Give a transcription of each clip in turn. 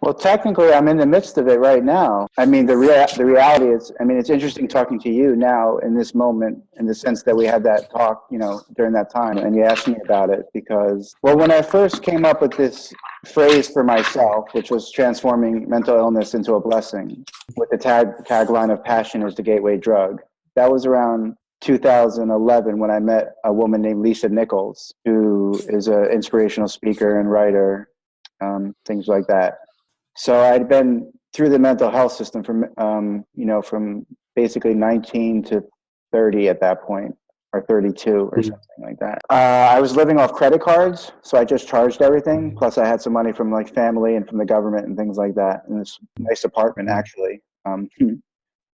Well, technically, I'm in the midst of it right now. I mean, the reality is, I mean, it's interesting talking to you now in this moment, in the sense that we had that talk, you know, during that time, and you asked me about it because, well, when I first came up with this phrase for myself, which was transforming mental illness into a blessing, with the tagline of "Passion is the gateway drug," that was around 2011 when I met a woman named Lisa Nichols, who is an inspirational speaker and writer, things like that. So I'd been through the mental health system from, you know, from basically 19 to 30 at that point, or 32 or something like that. I was living off credit cards, so I just charged everything. Plus I had some money from like family and from the government and things like that in this nice apartment actually,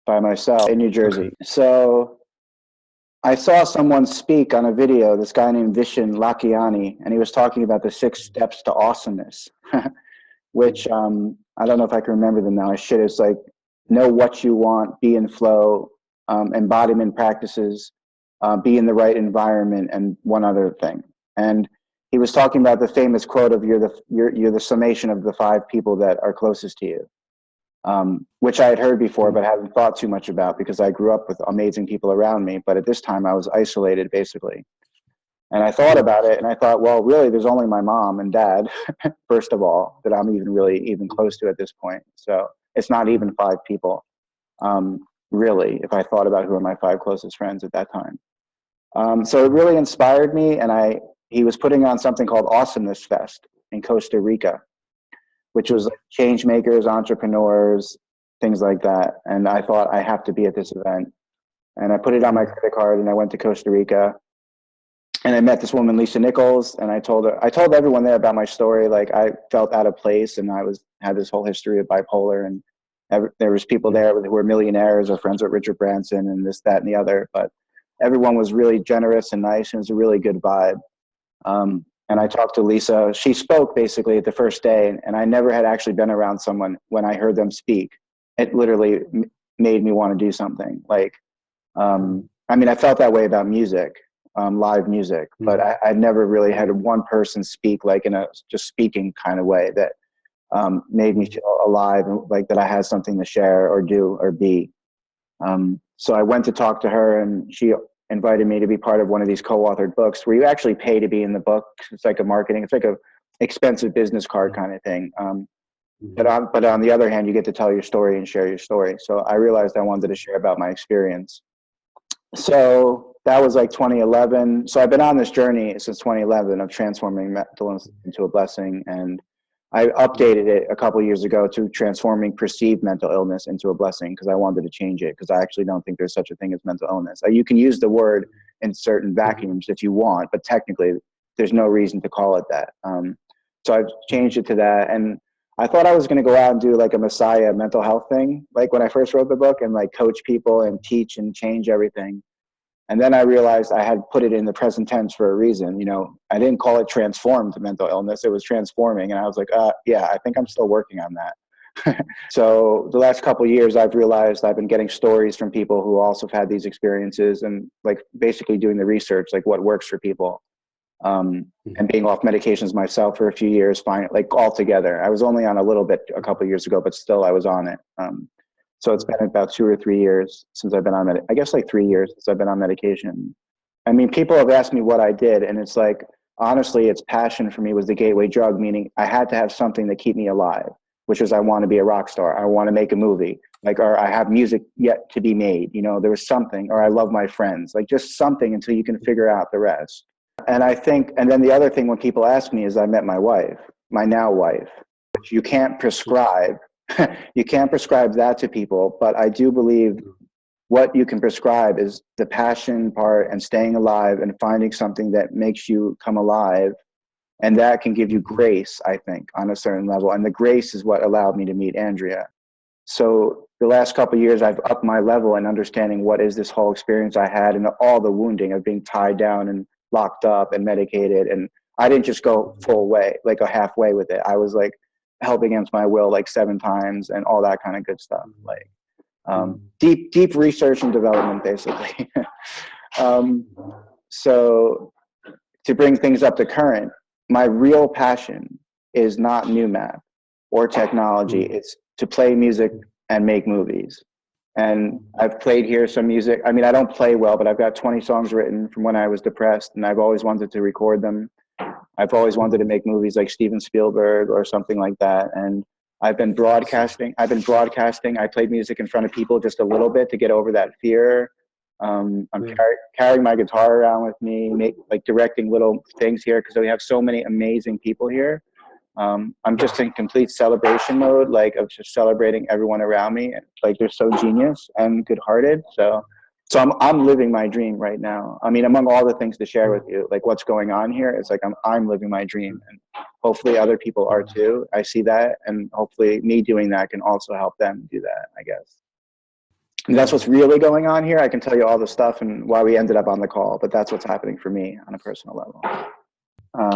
by myself in New Jersey. So I saw someone speak on a video, this guy named Vishen Lakhiani, and he was talking about the 6 steps to awesomeness. Which I don't know if I can remember them now. I should. It's like know what you want, be in flow, embodiment practices, be in the right environment, and one other thing. And he was talking about the famous quote of you're the summation of the 5 people that are closest to you, which I had heard before but hadn't thought too much about because I grew up with amazing people around me. But at this time I was isolated basically. And I thought about it and I thought, well, really, there's only my mom and dad, first of all, that I'm even close to at this point. So it's not even 5 people, really, if I thought about who are my 5 closest friends at that time. So it really inspired me. And he was putting on something called Awesomeness Fest in Costa Rica, which was like change makers, entrepreneurs, things like that. And I thought I have to be at this event. And I put it on my credit card and I went to Costa Rica. And I met this woman, Lisa Nichols, and I told everyone there about my story. Like I felt out of place and had this whole history of bipolar, and there was people there who were millionaires or friends with Richard Branson and this, that, and the other. But everyone was really generous and nice, and it was a really good vibe. And I talked to Lisa. She spoke basically the first day, and I never had actually been around someone when I heard them speak. It literally made me want to do something. Like, I mean, I felt that way about music. Live music, but I never really had one person speak like in a just speaking kind of way that made me feel alive and like that I had something to share or do or be. So I went to talk to her and she invited me to be part of one of these co-authored books where you actually pay to be in the book. It's like it's like a expensive business card kind of thing. But on the other hand, you get to tell your story and share your story. So I realized I wanted to share about my experience. So that was like 2011. So I've been on this journey since 2011 of transforming mental illness into a blessing. And I updated it a couple of years ago to transforming perceived mental illness into a blessing because I wanted to change it because I actually don't think there's such a thing as mental illness. You can use the word in certain vacuums if you want, but technically there's no reason to call it that. So I've changed it to that. And I thought I was going to go out and do like a Messiah mental health thing, like when I first wrote the book, and like coach people and teach and change everything. And then I realized I had put it in the present tense for a reason. You know, I didn't call it transformed mental illness. It was transforming. And I was like, yeah, I think I'm still working on that. So the last couple of years, I've realized I've been getting stories from people who also have had these experiences and like basically doing the research, like what works for people. And being off medications myself for a few years, like altogether. I was only on a little bit a couple of years ago, but still I was on it. So it's been about 2 or 3 years since I've been on I guess like 3 years since I've been on medication. I mean, people have asked me what I did, and it's like, honestly, it's passion for me was the gateway drug, meaning I had to have something to keep me alive, which was I want to be a rock star. I want to make a movie, like, or I have music yet to be made. You know, there was something, or I love my friends, like just something until you can figure out the rest. And I think, and then the other thing when people ask me is I met my wife, my now wife, which you can't prescribe. You can't prescribe that to people, but I do believe what you can prescribe is the passion part and staying alive and finding something that makes you come alive. And that can give you grace, I think, on a certain level. And the grace is what allowed me to meet Andrea. So the last couple of years, I've upped my level in understanding what is this whole experience I had and all the wounding of being tied down and locked up and medicated. And I didn't just go full way, like a halfway with it. I was like held against my will like 7 times and all that kind of good stuff. Like deep research and development, basically. So to bring things up to current, my real passion is not Noomap. or technology. It's to play music and make movies. And I've played here some music. I mean, I don't play well, but I've got 20 songs written from when I was depressed, and I've always wanted to record them. I've always wanted to make movies like Steven Spielberg or something like that. And I've been broadcasting. I played music in front of people just a little bit to get over that fear. I'm carrying my guitar around with me, like directing little things here because we have so many amazing people here. I'm just in complete celebration mode, like of just celebrating everyone around me. Like they're so genius and good-hearted. So I'm living my dream right now. I mean, among all the things to share with you, like what's going on here, it's like I'm living my dream, and hopefully other people are too. I see that, and hopefully me doing that can also help them do that, I guess. And that's what's really going on here. I can tell you all the stuff and why we ended up on the call, but that's what's happening for me on a personal level.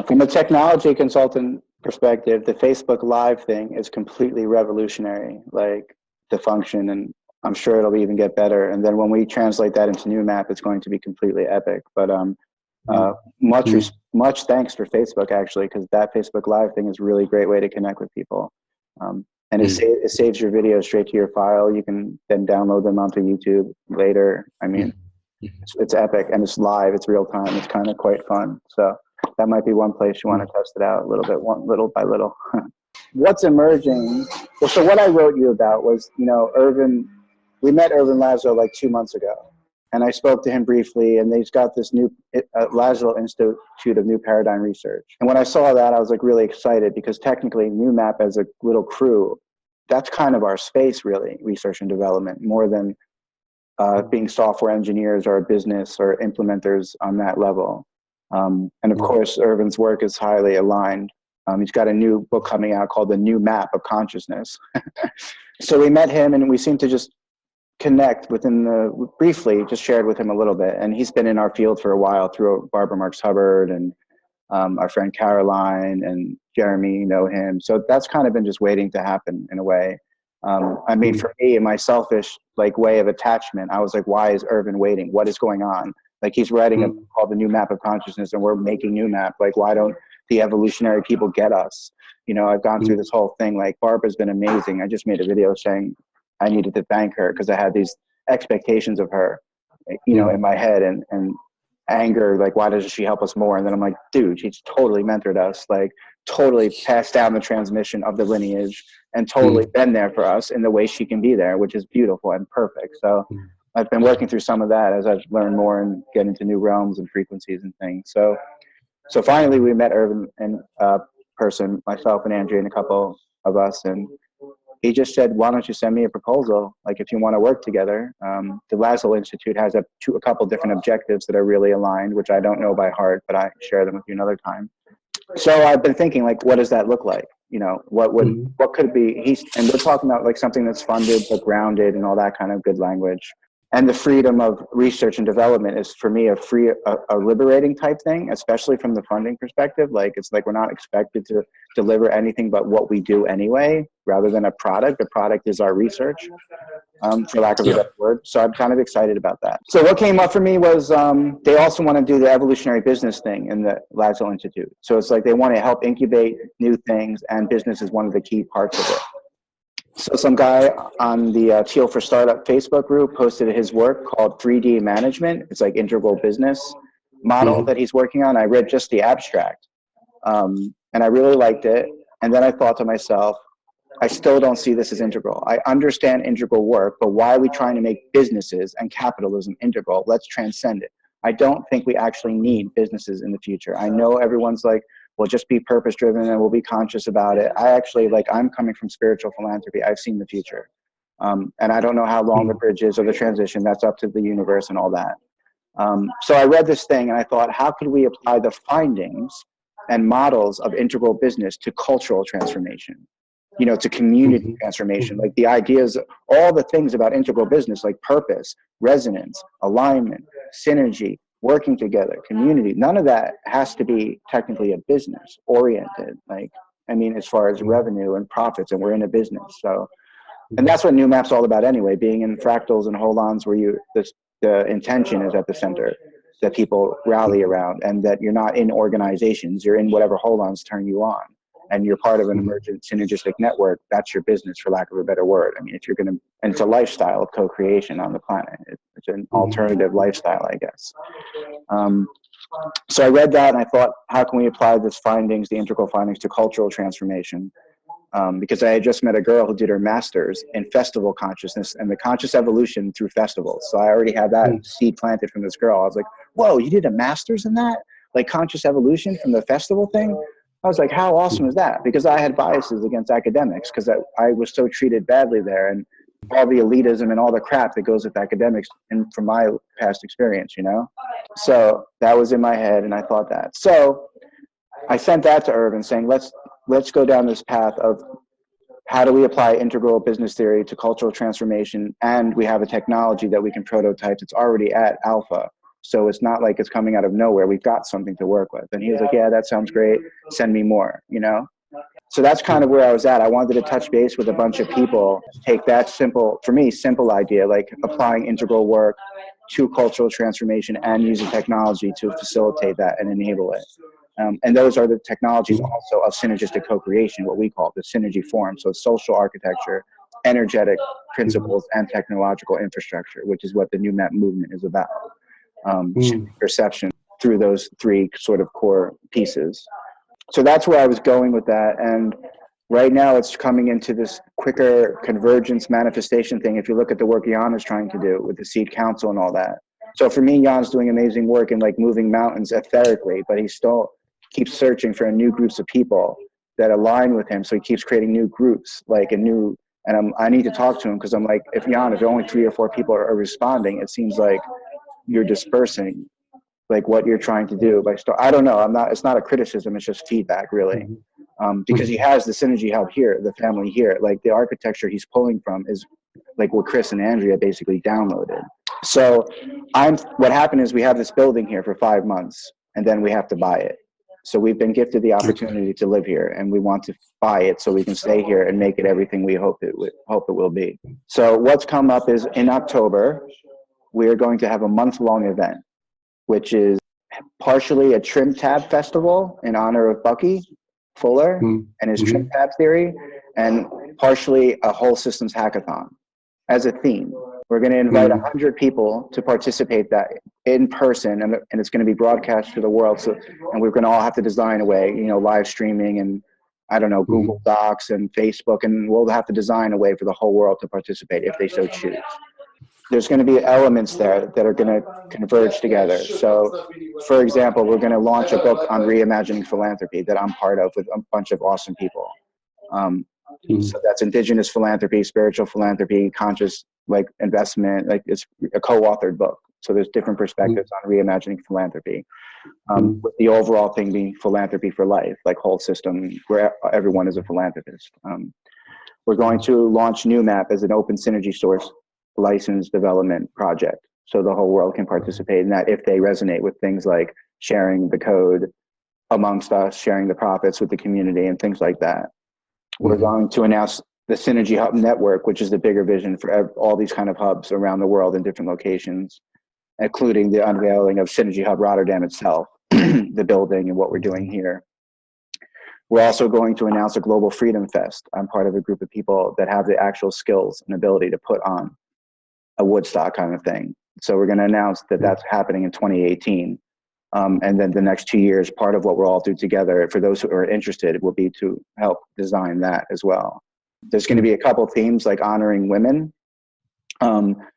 From a technology consultant perspective, the Facebook Live thing is completely revolutionary, like the function, and I'm sure it'll even get better. And then when we translate that into Noomap, it's going to be completely epic. But much thanks for Facebook, actually, because that Facebook Live thing is a really great way to connect with people. And it saves your videos straight to your file. You can then download them onto YouTube later. I mean, it's epic, and it's live. It's real time. It's kind of quite fun. So that might be one place you want to test it out a little bit, little by little. What's emerging? Well, so what I wrote you about was, we met Ervin Laszlo like 2 months ago, and I spoke to him briefly, and he's got this new Laszlo Institute of New Paradigm Research. And when I saw that, I was like really excited because technically Noomap as a little crew, that's kind of our space really, research and development, more than being software engineers or a business or implementers on that level. And of course, Ervin's work is highly aligned. He's got a new book coming out called The New Map of Consciousness. So we met him, and we seemed to just connect briefly, just shared with him a little bit. And he's been in our field for a while through Barbara Marx Hubbard and our friend Caroline and Jeremy, know him. So that's kind of been just waiting to happen in a way. I mean, for me, in my selfish way of attachment, I was like, why is Ervin waiting? What is going on? Like he's writing a book called The New Map of Consciousness, and we're making Noomap. Like, why don't the evolutionary people get us? I've gone through this whole thing. Like Barbara's been amazing. I just made a video saying I needed to thank her because I had these expectations of her, in my head and anger. Like, why doesn't she help us more? And then I'm like, dude, she's totally mentored us, like totally passed down the transmission of the lineage and totally been there for us in the way she can be there, which is beautiful and perfect. So I've been working through some of that as I've learned more and get into new realms and frequencies and things. So finally we met Ervin in person, myself and Andrea and a couple of us, and he just said, why don't you send me a proposal? Like, if you want to work together. The Laszlo Institute has a couple different objectives that are really aligned, which I don't know by heart, but I share them with you another time. So I've been thinking, like, what does that look like? What could it be? And we're talking about like something that's funded but grounded and all that kind of good language. And the freedom of research and development is, for me, a liberating type thing, especially from the funding perspective. Like, it's like we're not expected to deliver anything but what we do anyway, rather than a product. The product is our research, for lack of a better word. So I'm kind of excited about that. So what came up for me was they also want to do the evolutionary business thing in the Laszlo Institute. So it's like they want to help incubate new things, and business is one of the key parts of it. So some guy on the Teal for Startup Facebook group posted his work called 3D Management. It's like integral business model that he's working on. I read just the abstract, and I really liked it. And then I thought to myself, I still don't see this as integral. I understand integral work, but why are we trying to make businesses and capitalism integral? Let's transcend it. I don't think we actually need businesses in the future. I know everyone's like, well, just be purpose driven and we'll be conscious about it. I actually, I'm coming from spiritual philanthropy. I've seen the future. And I don't know how long the bridge is or the transition. That's up to the universe and all that. So I read this thing and I thought, how could we apply the findings and models of integral business to cultural transformation? To community transformation, like the ideas, all the things about integral business, like purpose, resonance, alignment, synergy, working together, community. None of that has to be technically a business oriented. As far as revenue and profits, and we're in a business. So, and that's what Noomap's all about anyway, being in fractals and hold-ons where the intention is at the center that people rally around, and that you're not in organizations, you're in whatever hold-ons turn you on. and you're part of an emergent synergistic network, that's your business, for lack of a better word. I mean, if you're going to, and it's a lifestyle of co-creation on the planet. It's an alternative lifestyle, I guess. So I read that and I thought, how can we apply this findings, the integral findings, to cultural transformation? Because I had just met a girl who did her master's in festival consciousness and the conscious evolution through festivals. So I already had that seed planted from this girl. I was like, whoa, you did a master's in that? Like conscious evolution from the festival thing? I was like, how awesome is that? Because I had biases against academics because I was so treated badly there, and all the elitism and all the crap that goes with academics, and from my past experience, you know? So that was in my head, and I thought that. So I sent that to Irvin saying, let's go down this path of how do we apply integral business theory to cultural transformation, and we have a technology that we can prototype that's already at alpha. So it's not like it's coming out of nowhere. We've got something to work with. And he was like, yeah, that sounds great. Send me more, you know? So that's kind of where I was at. I wanted to touch base with a bunch of people, take that simple, for me, simple idea, like applying integral work to cultural transformation and using technology to facilitate that and enable it. And those are the technologies also of synergistic co-creation, what we call the synergy form. So social architecture, energetic principles, and technological infrastructure, which is what the Noomap movement is about. Perception through those three sort of core pieces. So that's where I was going with that. And right now it's coming into this quicker convergence manifestation thing. If you look at the work Jan is trying to do with the Seed Council and all that. So for me, Jan's doing amazing work in like moving mountains etherically, but he still keeps searching for new groups of people that align with him. So he keeps creating new groups, like a new, and I need to talk to him because I'm like, if only 3 or 4 people are responding, it seems like you're dispersing like what you're trying to do by I don't know. It's not a criticism. It's just feedback really. Because he has the synergy hub here, the family here, like the architecture he's pulling from is like what Chris and Andrea basically downloaded. So what happened is we have this building here for 5 months and then we have to buy it. So we've been gifted the opportunity to live here and we want to buy it so we can stay here and make it everything we hope it will be. So what's come up is in October, we're going to have a month-long event, which is partially a trim tab festival in honor of Bucky Fuller and his trim tab theory, and partially a whole systems hackathon as a theme. We're going to invite 100 people to participate that in person, and it's going to be broadcast to the world. So, and we're going to all have to design a way, you know, live streaming and I don't know, Google Docs and Facebook, and we'll have to design a way for the whole world to participate if they so choose. There's going to be elements there that are going to converge together. So, for example, we're going to launch a book on reimagining philanthropy that I'm part of with a bunch of awesome people. So that's indigenous philanthropy, spiritual philanthropy, conscious like investment, like it's a co-authored book. So there's different perspectives on reimagining philanthropy, with the overall thing being philanthropy for life, like whole system where everyone is a philanthropist. We're going to launch Noomap as an open synergy source license development project. So the whole world can participate in that if they resonate with things like sharing the code amongst us, sharing the profits with the community and things like that. We're going to announce the Synergy Hub Network, which is the bigger vision for all these kind of hubs around the world in different locations, including the unveiling of Synergy Hub Rotterdam itself, the building and what we're doing here. We're also going to announce a Global Freedom Fest. I'm part of a group of people that have the actual skills and ability to put on a Woodstock kind of thing. So we're going to announce that that's happening in 2018. And then the next 2 years, part of what we'll all do together, for those who are interested, will be to help design that as well. There's going to be a couple themes like honoring women.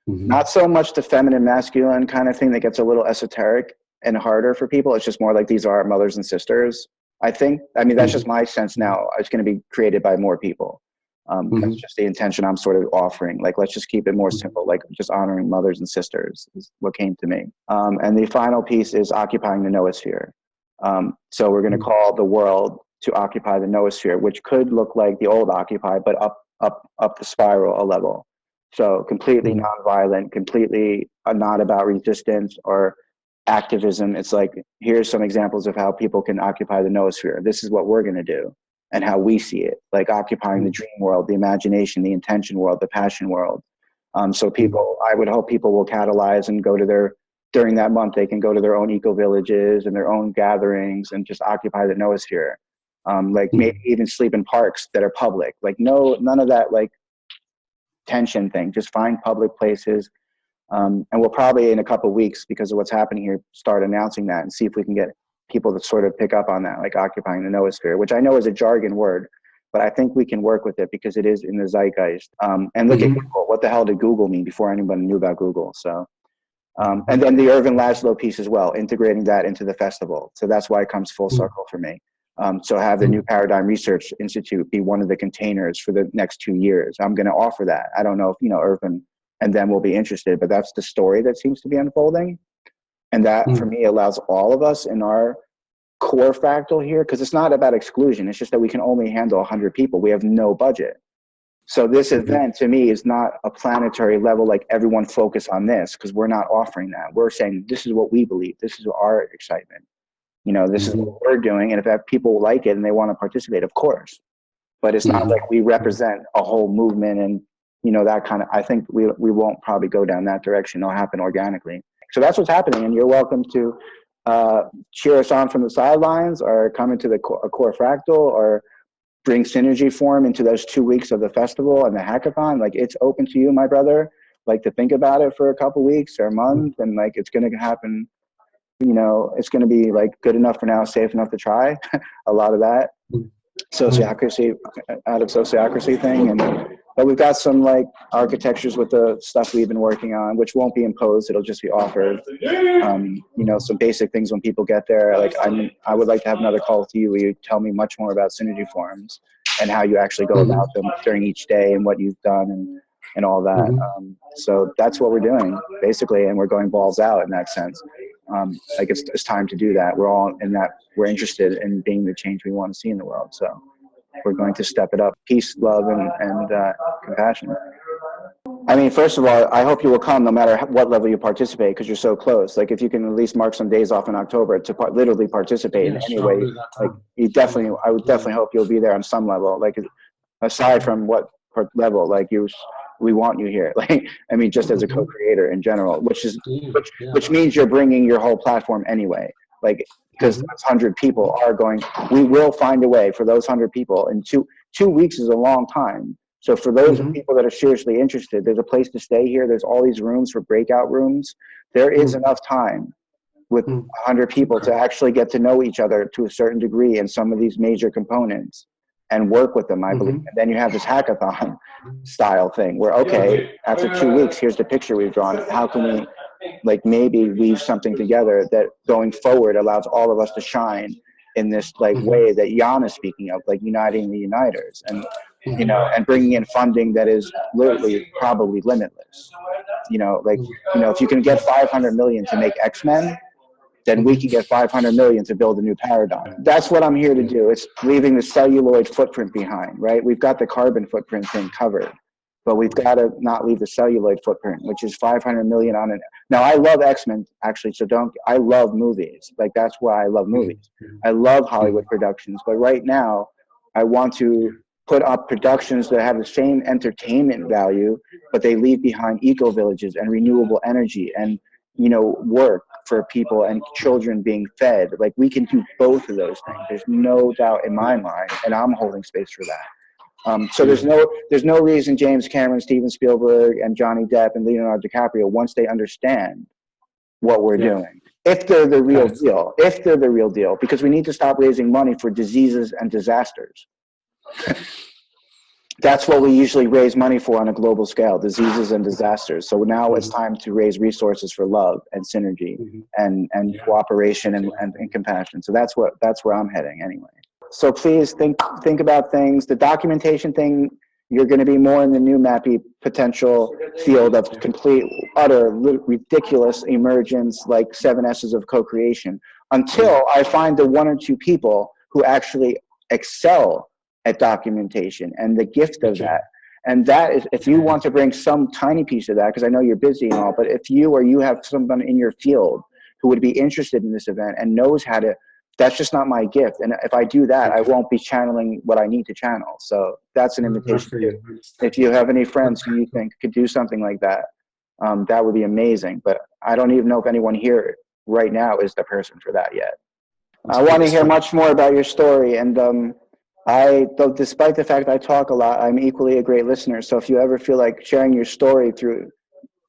Not so much the feminine, masculine kind of thing that gets a little esoteric and harder for people. It's just more like these are our mothers and sisters, I think. I mean, that's just my sense now. It's going to be created by more people. That's just the intention I'm sort of offering. Like, let's just keep it more simple, like just honoring mothers and sisters is what came to me. And the final piece is occupying the noosphere. So we're going to call the world to occupy the noosphere, which could look like the old Occupy, but up the spiral a level. So completely nonviolent, completely not about resistance or activism. It's like, here's some examples of how people can occupy the noosphere. This is what we're going to do. And how we see it, like occupying the dream world, the imagination, the intention world, the passion world. So people, I would hope people will catalyze and go to during that month, they can go to their own eco-villages and their own gatherings and just occupy the noosphere. Like maybe even sleep in parks that are public. Like none of that like tension thing. Just find public places. And we'll probably in a couple of weeks, because of what's happening here, start announcing that and see if we can get people to sort of pick up on that, like occupying the noosphere, which I know is a jargon word, but I think we can work with it because it is in the zeitgeist. And look at Google. What the hell did Google mean before anybody knew about Google? So, and then the Irvin Laszlo piece as well, integrating that into the festival. So that's why it comes full circle for me. So have the New Paradigm Research Institute be one of the containers for the next 2 years. I'm going to offer that. I don't know if, Irvin and them will be interested, but that's the story that seems to be unfolding. And that for me allows all of us in our core fractal here, because it's not about exclusion. It's just that we can only handle 100 people. We have no budget. So this event to me is not a planetary level, like everyone focus on this, because we're not offering that. We're saying this is what we believe. This is our excitement. This is what we're doing. And if people like it and they want to participate, of course. But it's not like we represent a whole movement and, that kind of, I think we won't probably go down that direction. It'll happen organically. So that's what's happening. And you're welcome to cheer us on from the sidelines, or come into the core fractal, or bring Synergy Forum into those 2 weeks of the festival and the hackathon. Like, it's open to you, my brother, like, to think about it for a couple weeks or a month. And like, it's going to happen, it's going to be like good enough for now, safe enough to try. A lot of that sociocracy, out of sociocracy thing. But we've got some like architectures with the stuff we've been working on, which won't be imposed. It'll just be offered. Some basic things when people get there. Like, I would like to have another call with you where you tell me much more about Synergy Forums and how you actually go about them during each day and what you've done and all that. So that's what we're doing basically. And we're going balls out in that sense. Like it's time to do that. We're all in that. We're interested in being the change we want to see in the world. So we're going to step it up. Peace, love, and compassion. I mean, first of all, I hope you will come no matter what level you participate, because you're so close. Like, if you can at least mark some days off in October to literally participate in any way, like, I would definitely hope you'll be there on some level. Like, aside from what level, like, we want you here. Like, I mean, just as a co-creator in general, which means you're bringing your whole platform anyway. Like, because those 100 people are going, we will find a way for those 100 people. And two weeks is a long time. So for those people that are seriously interested, there's a place to stay here. There's all these rooms for breakout rooms. There is enough time with 100 people to actually get to know each other to a certain degree in some of these major components and work with them, I believe. And then you have this hackathon style thing where, okay, after 2 weeks, here's the picture we've drawn. How can we, like, maybe weave something together that going forward allows all of us to shine in this like way that Jan is speaking of, like uniting the uniters, and and bringing in funding that is literally probably limitless. If you can get 500 million to make X-Men, then we can get 500 million to build a new paradigm. That's what I'm here to do. It's leaving the celluloid footprint behind, right? We've got the carbon footprint thing covered, but we've got to not leave the celluloid footprint, which is 500 million on it. Now, I love X-Men, actually, so I love movies. Like, that's why I love movies. I love Hollywood productions, but right now, I want to put up productions that have the same entertainment value, but they leave behind eco-villages and renewable energy and, work for people and children being fed. Like, we can do both of those things. There's no doubt in my mind, and I'm holding space for that. So there's no reason James Cameron, Steven Spielberg, and Johnny Depp and Leonardo DiCaprio, once they understand what we're doing, if they're the real deal, because we need to stop raising money for diseases and disasters. That's what we usually raise money for on a global scale, diseases and disasters. So now it's time to raise resources for love and synergy and cooperation and compassion. So that's where I'm heading anyway. So please think about things. The documentation thing, you're going to be more in the Noomap potential field of complete, utter, ridiculous emergence, like 7 S's of co-creation, until I find the 1 or 2 people who actually excel at documentation and the gift of that. And that is, if you want to bring some tiny piece of that, because I know you're busy and all, but if you have someone in your field who would be interested in this event and knows how to, that's just not my gift. And if I do that, I won't be channeling what I need to channel. So that's an invitation too. If you have any friends who you think could do something like that, that would be amazing. But I don't even know if anyone here right now is the person for that yet. I want to hear much more about your story, and Though despite the fact I talk a lot, I'm equally a great listener. So if you ever feel like sharing your story through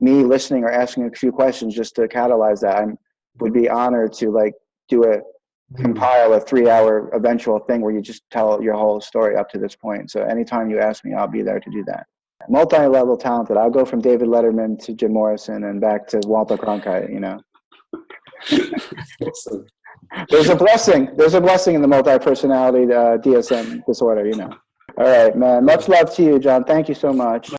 me listening or asking a few questions just to catalyze that, I would be honored to like compile a 3-hour eventual thing where you just tell your whole story up to this point. So anytime you ask me, I'll be there to do that. Multi-level talented. I'll go from David Letterman to Jim Morrison and back to Walter Cronkite, you know. Awesome. There's a blessing. There's a blessing in the multi-personality DSM disorder, you know. All right, man. Much love to you, John. Thank you so much.